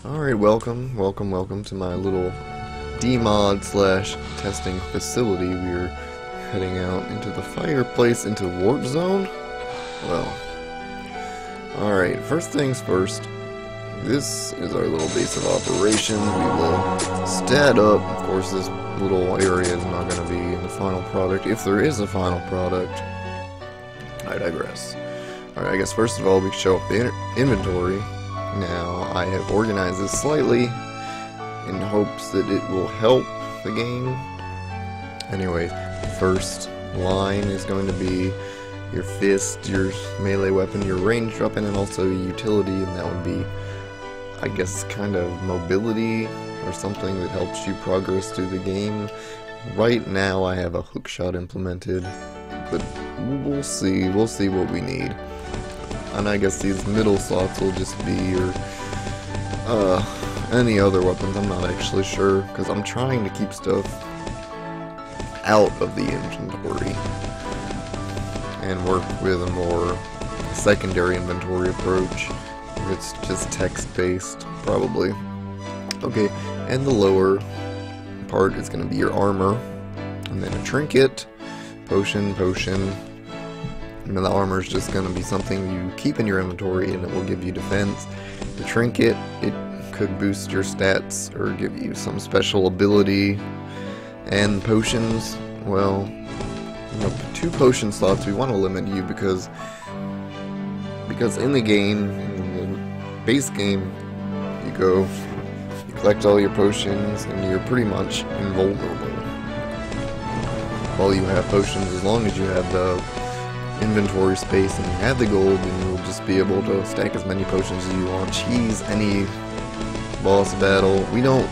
Alright, welcome to my little DMOD slash testing facility. We're heading out into the fireplace, into Warp Zone. Well, alright, first things first. This is our little base of operations. We will stat up. Of course, this little area is not going to be in the final product. If there is a final product, I digress. Alright, I guess first of all, we can show up the inventory. Now, I have organized this slightly in hopes that it will help the game. Anyway, first line is going to be your fist, your melee weapon, your ranged weapon, and also utility, and that would be, I guess, kind of mobility or something that helps you progress through the game. Right now I have a hookshot implemented, but we'll see what we need. And I guess these middle slots will just be your any other weapons. I'm not actually sure, because I'm trying to keep stuff out of the inventory and work with a more secondary inventory approach. It's just text-based, probably. Okay, and the lower part is going to be your armor, and then a trinket, potion. And the armor is just going to be something you keep in your inventory, and it will give you defense. The trinket, it could boost your stats or give you some special ability. And potions, well, you know, 2 potion slots. We want to limit you because in the game, in the base game, you collect all your potions, and you're pretty much invulnerable. All you have potions, as long as you have the inventory space and you have the gold, and you'll just be able to stack as many potions as you want. Cheese any boss battle. We don't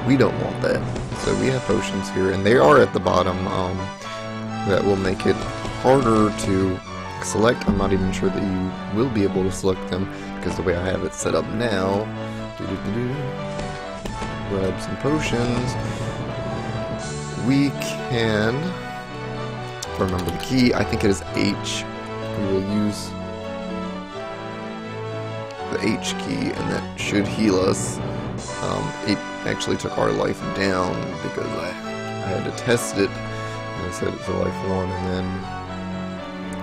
want that. So we have potions here, and they are at the bottom. That will make it harder to select. I'm not even sure that you will be able to select them, because the way I have it set up now. Grab some potions. We can, remember the key, I think it is H. We will use the H key, and that should heal us. It actually took our life down because I had to test it, and I said it's a life 1, and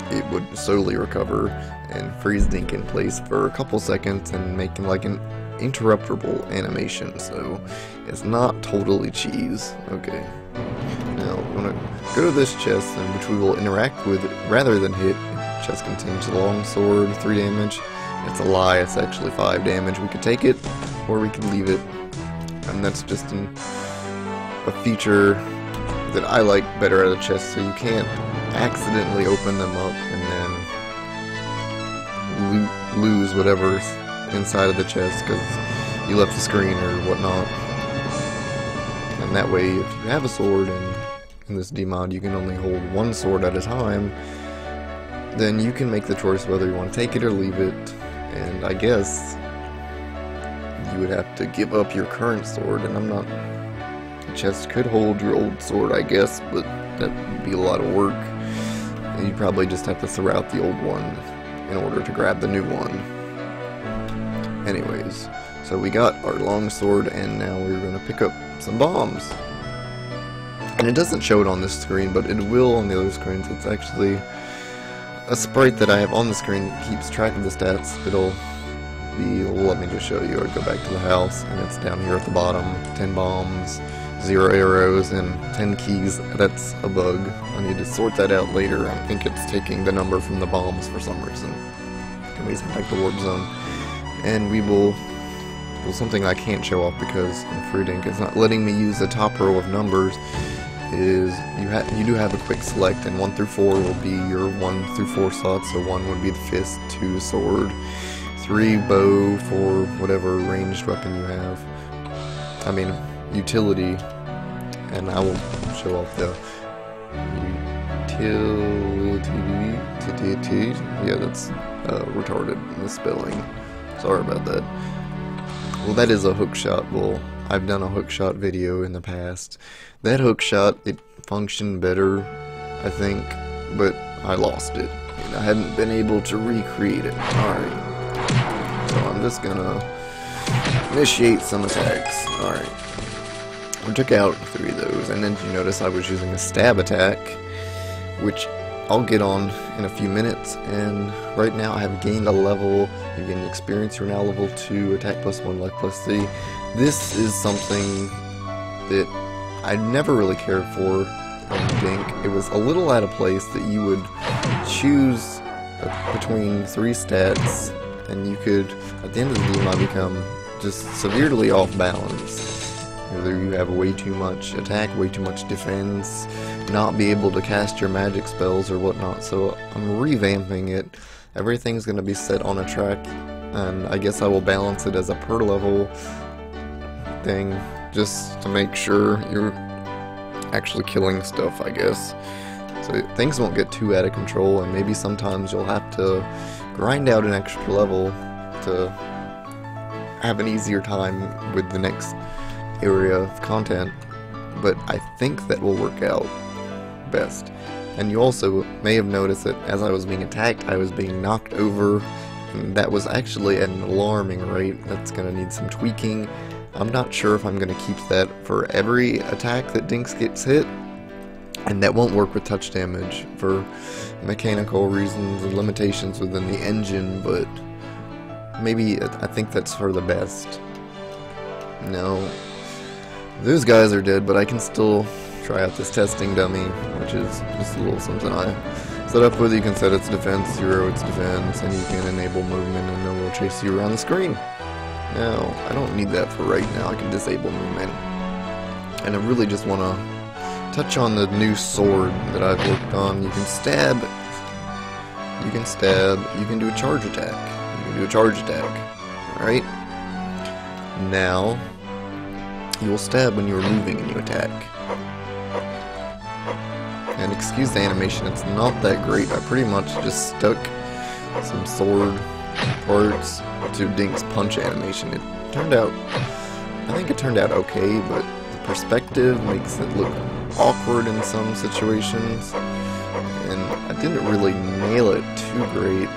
then it would slowly recover and freeze Dink in place for a couple seconds and make him like an interruptible animation, so it's not totally cheese. Okay. Now, I'm going to go to this chest, which we will interact with rather than hit. The chest contains a long sword, 3 damage. It's a lie, it's actually 5 damage. We could take it, or we could leave it. And that's just a feature that I like better out of the chest, so you can't accidentally open them up and then lose whatever's inside of the chest because you left the screen or whatnot. And that way, if you have a sword and in this DMOD you can only hold 1 sword at a time, then you can make the choice whether you want to take it or leave it. And I guess you would have to give up your current sword, and I'm not... The chest could hold your old sword, I guess, but that would be a lot of work. And you'd probably just have to throw out the old one in order to grab the new one. Anyways, so we got our long sword, and now we're going to pick up some bombs. And it doesn't show it on this screen, but it will on the other screens. It's actually a sprite that I have on the screen that keeps track of the stats. It'll be, let me just show you. I'll go back to the house, and it's down here at the bottom. 10 bombs, 0 arrows, and 10 keys. That's a bug. I need to sort that out later. I think it's taking the number from the bombs for some reason. Anyways, back to Warp Zone. And we will... Well, something I can't show off because in Free Dink it's not letting me use the top row of numbers is you do have a quick select, and 1 through 4 will be your 1 through 4 slots. So 1 would be the fist, 2 sword, 3 bow, 4 whatever ranged weapon you have. I mean utility, and I will show off the utility. Yeah, that's retarded misspelling. Sorry about that. Well, that is a hookshot. Well, I've done a hookshot video in the past. That hookshot, it functioned better, I think, but I lost it. And I hadn't been able to recreate it. Alright. So I'm just gonna initiate some attacks. Alright. We took out 3 of those, and then you notice I was using a stab attack, which I'll get on in a few minutes, and right now I have gained a level. You gain experience, you're now level 2, attack +1, luck +3. This is something that I never really cared for on Dink. It was a little out of place that you would choose between 3 stats, and you could, at the end of the DMOD, become just severely off balance. Either you have way too much attack, way too much defense, not be able to cast your magic spells or whatnot, so I'm revamping it. Everything's going to be set on a track, and I guess I will balance it as a per level thing, just to make sure you're actually killing stuff, I guess. So things won't get too out of control, and maybe sometimes you'll have to grind out an extra level to have an easier time with the next area of content, but I think that will work out best. And you also may have noticed that as I was being attacked, I was being knocked over, and that was actually at an alarming rate. That's going to need some tweaking. I'm not sure if I'm going to keep that for every attack that Dinks gets hit, and that won't work with touch damage for mechanical reasons and limitations within the engine, but maybe I think that's for the best. No. Those guys are dead, but I can still try out this testing dummy, which is just a little something I set up with. You can set its defense 0, its defense, and you can enable movement, and then we'll chase you around the screen. Now, I don't need that for right now. I can disable movement. And I really just want to touch on the new sword that I've worked on. You can stab, you can do a charge attack. You can do a charge attack. Alright? Now, you will stab when you are moving and you attack. And excuse the animation, it's not that great. I pretty much just stuck some sword parts to Dink's punch animation. It turned out, I think it turned out okay, but the perspective makes it look awkward in some situations, and I didn't really nail it too great.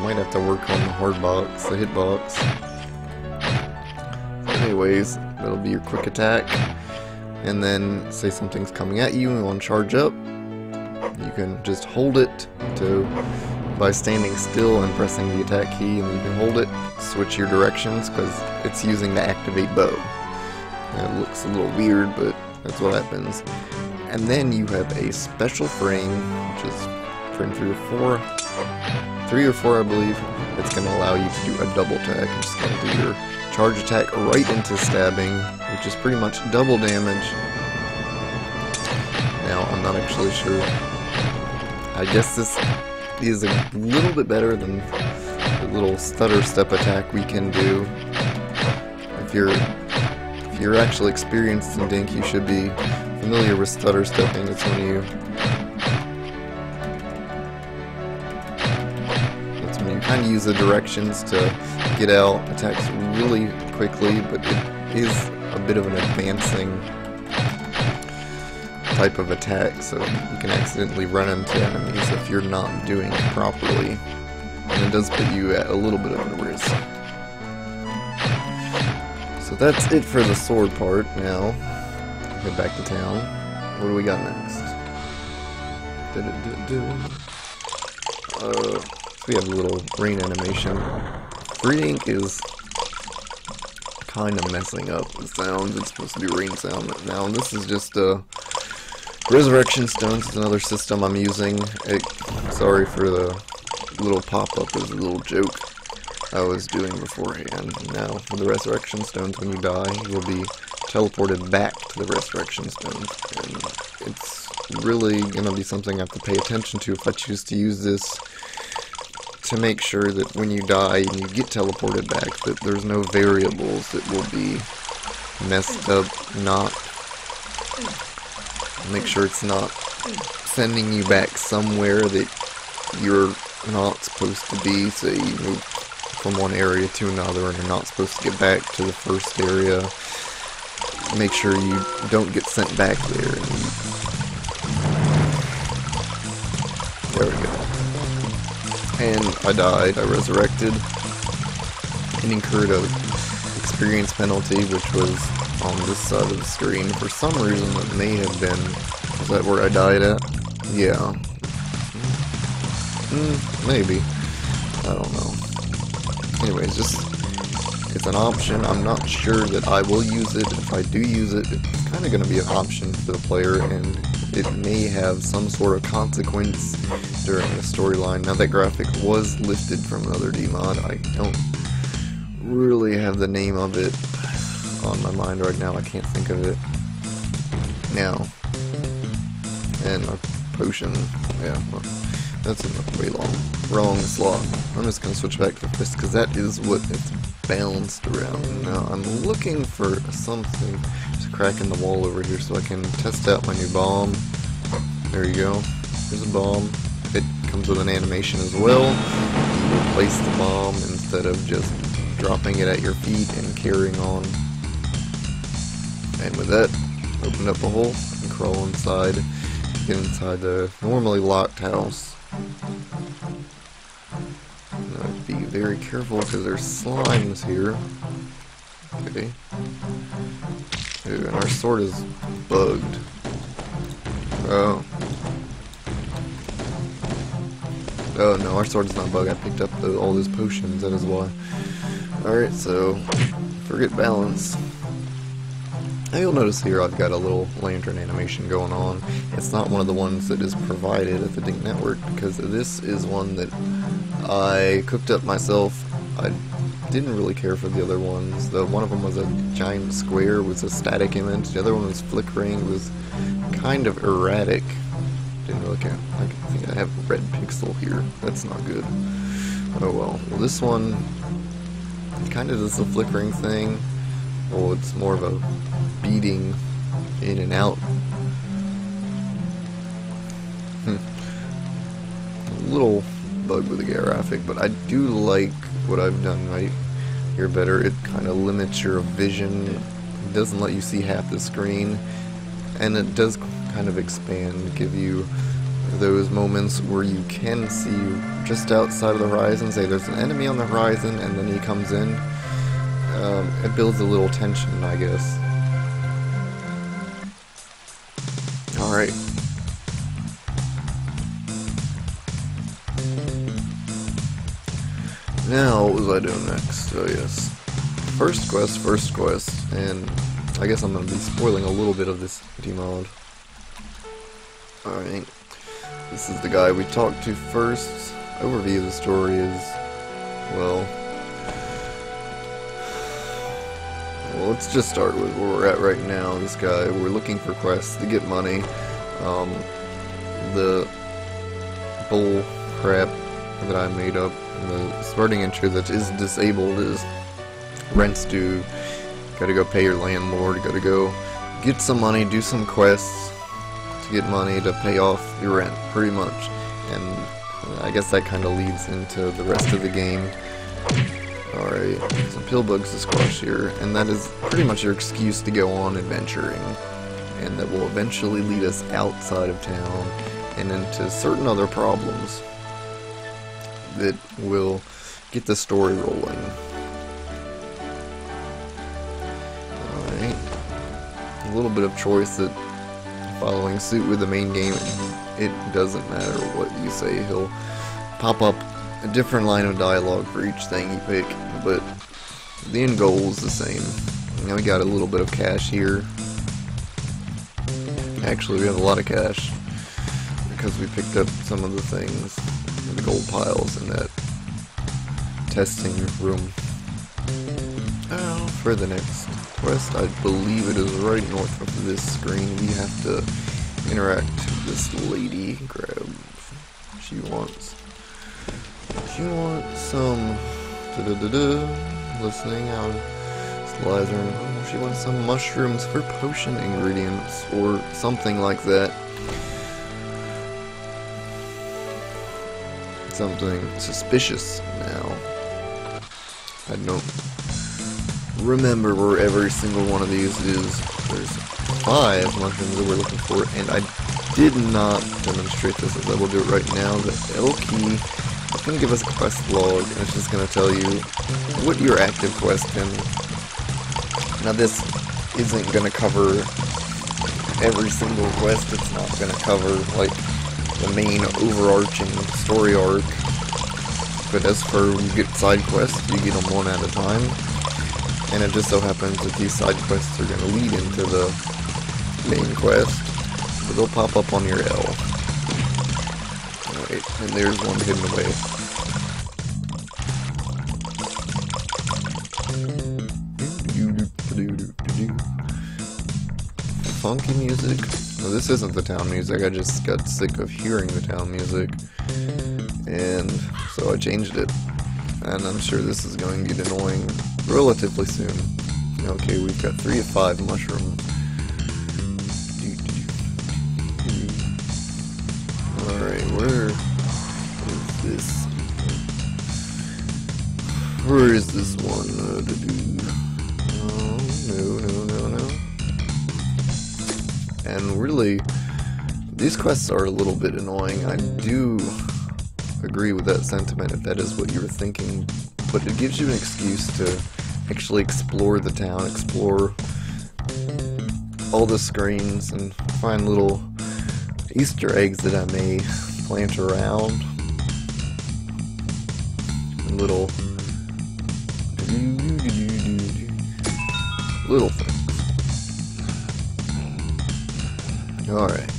Might have to work on the hard box, the hitbox. Anyways, that'll be your quick attack, and then say something's coming at you and you want to charge up, you can just hold it by standing still and pressing the attack key, and you can hold it, switch your directions, because it's using the activate bow. And it looks a little weird, but that's what happens. And then you have a special frame, which is frame 3 or 4 I believe, that's going to allow you to do a double attack. You're just going to do your charge attack right into stabbing, which is pretty much double damage. Now, I'm not actually sure. I guess this is a little bit better than the little stutter step attack we can do. If you're actually experienced in Dink, you should be familiar with stutter stepping. It's when you kind of use the directions to get out attacks really quickly, but it is a bit of an advancing type of attack, so you can accidentally run into enemies if you're not doing it properly, and it does put you at a little bit of a risk. So that's it for the sword part. Now, head back to town. What do we got next? So we have a little rain animation. Free ink is kind of messing up the sounds. It's supposed to be rain sound now. This is just Resurrection Stones is another system I'm using. Sorry for the little pop-up. It was a little joke I was doing beforehand. Now, with the Resurrection Stones, when you die, you will be teleported back to the Resurrection Stones. And it's really going to be something I have to pay attention to if I choose to use this, to make sure that when you die and you get teleported back, that there's no variables that will be messed up, make sure it's not sending you back somewhere that you're not supposed to be. Say you move from one area to another and you're not supposed to get back to the first area. Make sure you don't get sent back there. There we go. And I died, I resurrected, and incurred a experience penalty, which was on this side of the screen. For some reason, it may have been... Is that where I died at? Yeah. Maybe. I don't know. Anyways, it's an option. I'm not sure that I will use it. If I do use it, it's kind of going to be an option for the player, and it may have some sort of consequence during the storyline. Now, that graphic was lifted from another DMOD. I don't really have the name of it on my mind right now. I can't think of it now. And a potion. Yeah, well, that's way wrong slot. I'm just going to switch back to this because that is what it's balanced around. Now, I'm looking for something. There's a crack in the wall over here so I can test out my new bomb. There you go. There's a bomb. It comes with an animation as well. You replace the bomb instead of just dropping it at your feet and carrying on. And with that, open up a hole and crawl inside. Get inside the normally locked house. Now, be very careful because there's slimes here. Okay. Ooh, and our sword is bugged. Oh. Oh no, our sword's not bugged. I picked up all those potions, that is why. Alright, so forget balance. Now you'll notice here I've got a little lantern animation going on. It's not one of the ones that is provided at the Dink Network because this is one that I cooked up myself. I didn't really care for the other ones. One of them was a giant square with a static image. The other one was flickering. It was kind of erratic. Didn't really care. I think I have a red pixel here. That's not good. Oh well. Well, this one kind of does the flickering thing. Well, it's more of a beating in and out. A little bug with the graphic, but I do like what I've done right here better. It kind of limits your vision. It doesn't let you see half the screen, and it does kind of expand, give you those moments where you can see just outside of the horizon. Say there's an enemy on the horizon and then he comes in. It builds a little tension, I guess. Alright. Now, what was I doing next? Oh yes. First quest, and I guess I'm going to be spoiling a little bit of this DMOD. Alright. This is the guy we talked to first. Overview of the story is, well, let's just start with where we're at right now. This guy, we're looking for quests to get money. The bull crap that I made up, the starting entry that is disabled is rent's due. Gotta go pay your landlord, gotta go get some money, do some quests to get money to pay off your rent, pretty much. And I guess that kind of leads into the rest of the game. Alright, some pill bugs to squash here, and that is pretty much your excuse to go on adventuring, and that will eventually lead us outside of town and into certain other problems that will get the story rolling. Alright, a little bit of choice that following suit with the main game, it doesn't matter what you say, he'll pop up a different line of dialogue for each thing you pick, but the end goal is the same. Now we got a little bit of cash here. Actually, we have a lot of cash because we picked up some of the things, the gold piles in that testing room. For the next quest, I believe it is right north of this screen. We have to interact with this lady. Grab. She wants some listening out. She wants some mushrooms for potion ingredients or something like that. Something suspicious now. I don't remember where every single one of these is. There's 5 mushrooms that we're looking for, and I did not demonstrate this as I will do it right now. The L key is going to give us a quest log, and it's just going to tell you what your active quest can Now this isn't going to cover every single quest. It's not going to cover like the main overarching story arc. But as for when you get side quests, you get them one at a time. And it just so happens that these side quests are going to lead into the main quest. But they'll pop up on your L. Alright, and there's one hidden away. Funky music. No, this isn't the town music. I just got sick of hearing the town music. And so I changed it. And I'm sure this is going to get annoying relatively soon. Okay, we've got 3 of 5 mushrooms. Alright, where is this? Where is this one? No. And really, these quests are a little bit annoying. I do agree with that sentiment if that is what you were thinking, but it gives you an excuse to actually explore the town, explore all the screens, and find little Easter eggs that I may plant around. And little things. Alright.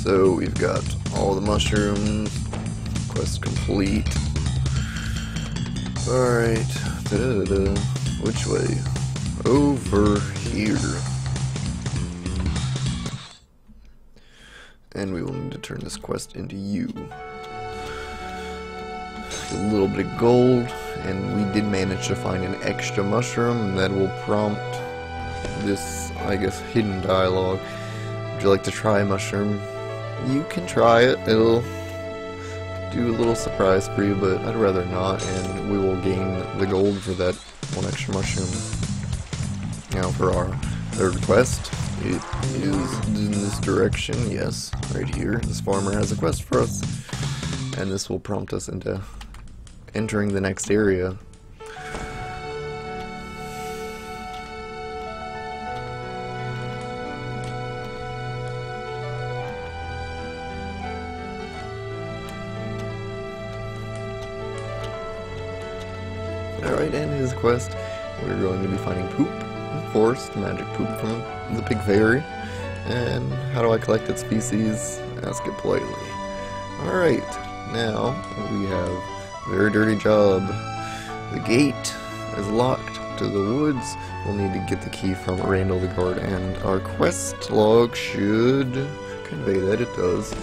So we've got all the mushrooms. Quest complete. Alright. Which way? Over here. And we will need to turn this quest into you. A little bit of gold, and we did manage to find an extra mushroom, and that will prompt this, I guess, hidden dialogue. Would you like to try a mushroom? You can try it. It'll do a little surprise for you, but I'd rather not, and we will gain the gold for that one extra mushroom. Now for our third quest, it is in this direction, yes, right here. This farmer has a quest for us, and this will prompt us into entering the next area. Alright, and his quest, we're going to be finding poop in the forest, magic poop from the pig fairy. And how do I collect its species? Ask it politely. Alright, now we have a very dirty job. The gate is locked to the woods. We'll need to get the key from Randall the guard, and our quest log should convey that it does.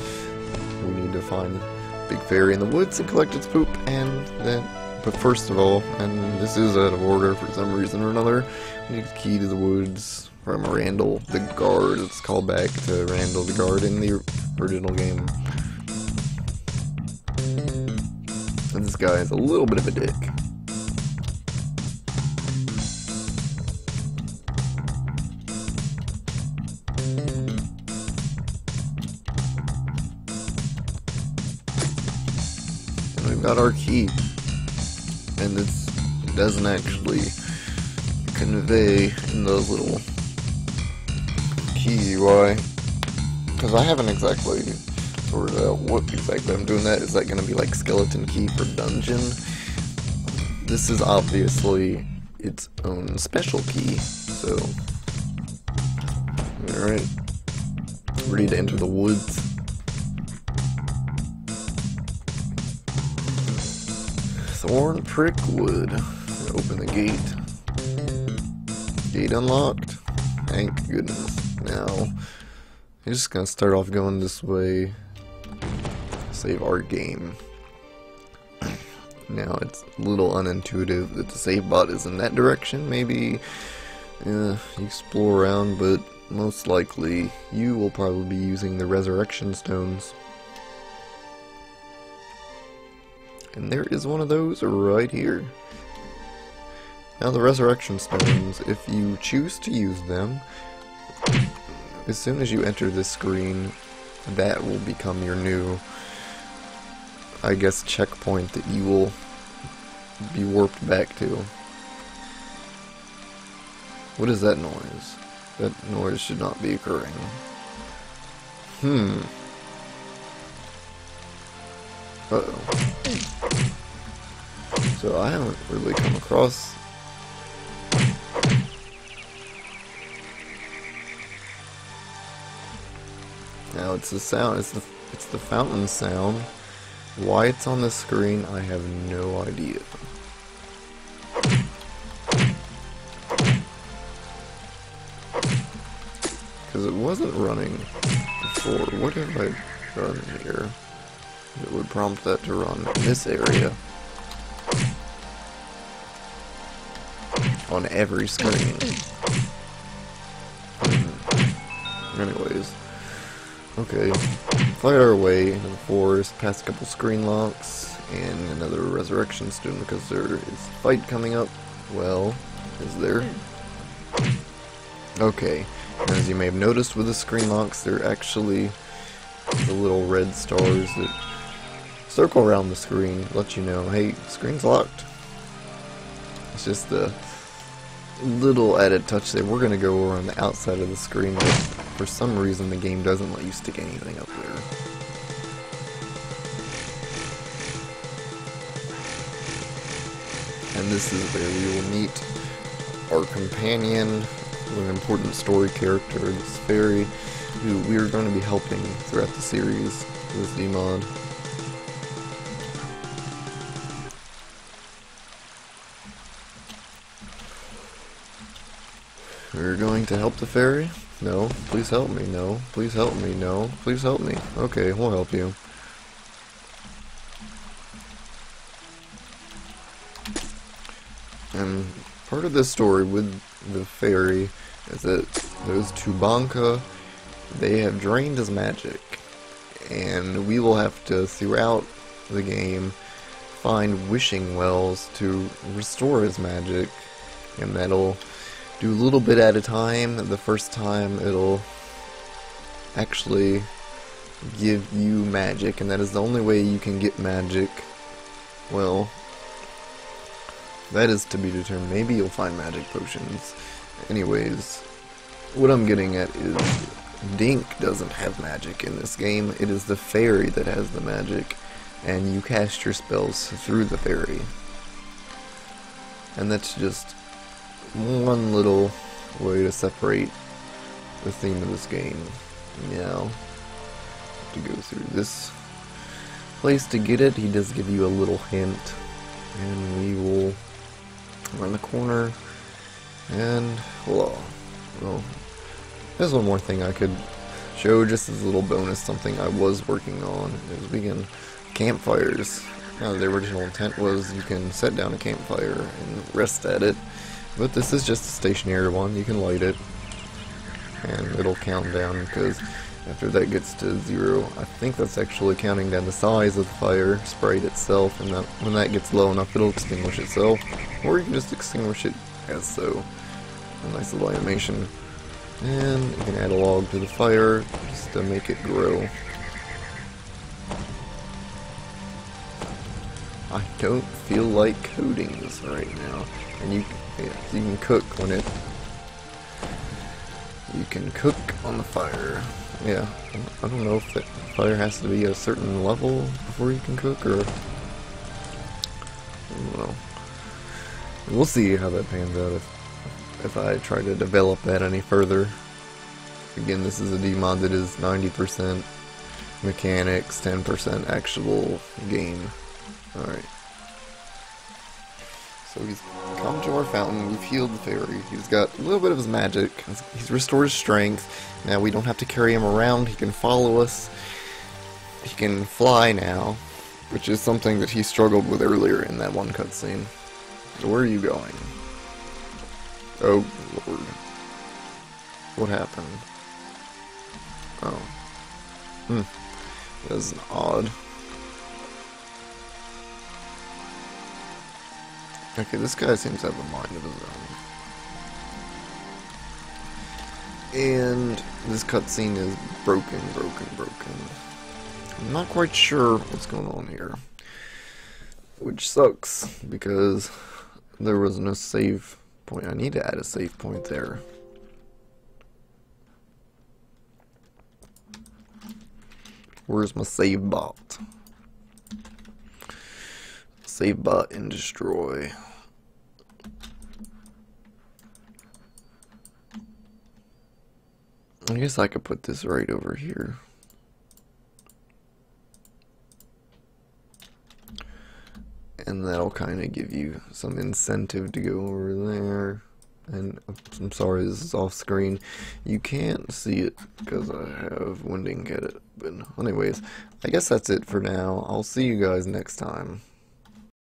We need to find Big Fairy in the woods and collect its poop, and then, but first of all, and this is out of order for some reason or another, we need the key to the woods from Randall the guard. Let's call back to Randall the guard in the original game. And this guy is a little bit of a dick. And we've got our key. And this doesn't actually convey in the little key UI, because I haven't exactly sorted out what exactly I'm doing that. Is that going to be like skeleton key for dungeon? This is obviously its own special key, so alright, ready to enter the woods. Thorn Prickwood. Open the gate. Gate unlocked. Thank goodness. Now, I'm just gonna start off going this way. Save our game. Now, it's a little unintuitive that the save bot is in that direction. Maybe you explore around, but most likely you will probably be using the resurrection stones. And there is one of those right here. Now the resurrection stones, if you choose to use them, as soon as you enter this screen, that will become your new, I guess, checkpoint that you will be warped back to. What is that noise? That noise should not be occurring. Uh-oh. So I haven't really come across... Now it's the sound, it's the fountain sound. Why it's on the screen, I have no idea. Because it wasn't running before. What have I done here that would prompt that to run in this area? On every screen. Anyways. Okay. Fight our way into the forest, past a couple screen locks, and another resurrection student because there is a fight coming up. Well, is there? Okay. As you may have noticed with the screen locks, they're actually the little red stars that circle around the screen, let you know, hey, screen's locked. It's just the little added touch there. We're going to go around the outside of the screen, but for some reason the game doesn't let you stick anything up there. And this is where we will meet our companion, an important story character, this fairy, who we are going to be helping throughout the series with DMOD. We're going to help the fairy? No, please help me. No, please help me. No, please help me. Okay, we'll help you. And part of this story with the fairy is that those Tubanka, they have drained his magic, and we will have to, throughout the game, find wishing wells to restore his magic, and that'll do a little bit at a time. The first time it'll actually give you magic, and that is the only way you can get magic. Well, that is to be determined. Maybe you'll find magic potions. Anyways, what I'm getting at is Dink doesn't have magic in this game. It is the fairy that has the magic, and you cast your spells through the fairy. And that's just one little way to separate the theme of this game. Now, to go through this place to get it, he does give you a little hint, and we will around the corner, and well, there's one more thing I could show just as a little bonus, something I was working on, is we can campfires. Now, the original intent was you can set down a campfire and rest at it, but this is just a stationary one. You can light it, and it'll count down, because after that gets to 0, I think that's actually counting down the size of the fire sprite itself, and when that gets low enough, it'll extinguish itself, or you can just extinguish it as so. A nice little animation. And you can add a log to the fire just to make it grow. I don't feel like coding this right now. And you can cook when it... You can cook on the fire. Yeah, I don't know if the fire has to be a certain level before you can cook, or... I don't know. We'll see how that pans out if I try to develop that any further. Again, this is a DMOD that is 90% mechanics, 10% actual game. Alright. So he's come to our fountain, we've healed the fairy, he's got a little bit of his magic, he's restored his strength, now we don't have to carry him around, he can follow us, he can fly now, which is something that he struggled with earlier in that one cutscene. So where are you going? Oh lord. What happened? Oh. That was odd. Okay, this guy seems to have a mind of his own. And this cutscene is broken. I'm not quite sure what's going on here. Which sucks, because there was no save point. I need to add a save point there. Where's my save bot? Save bot and destroy. I guess I could put this right over here. And that'll kind of give you some incentive to go over there. And I'm sorry, this is off screen. You can't see it because I have Winding Get It. But anyways, I guess that's it for now. I'll see you guys next time.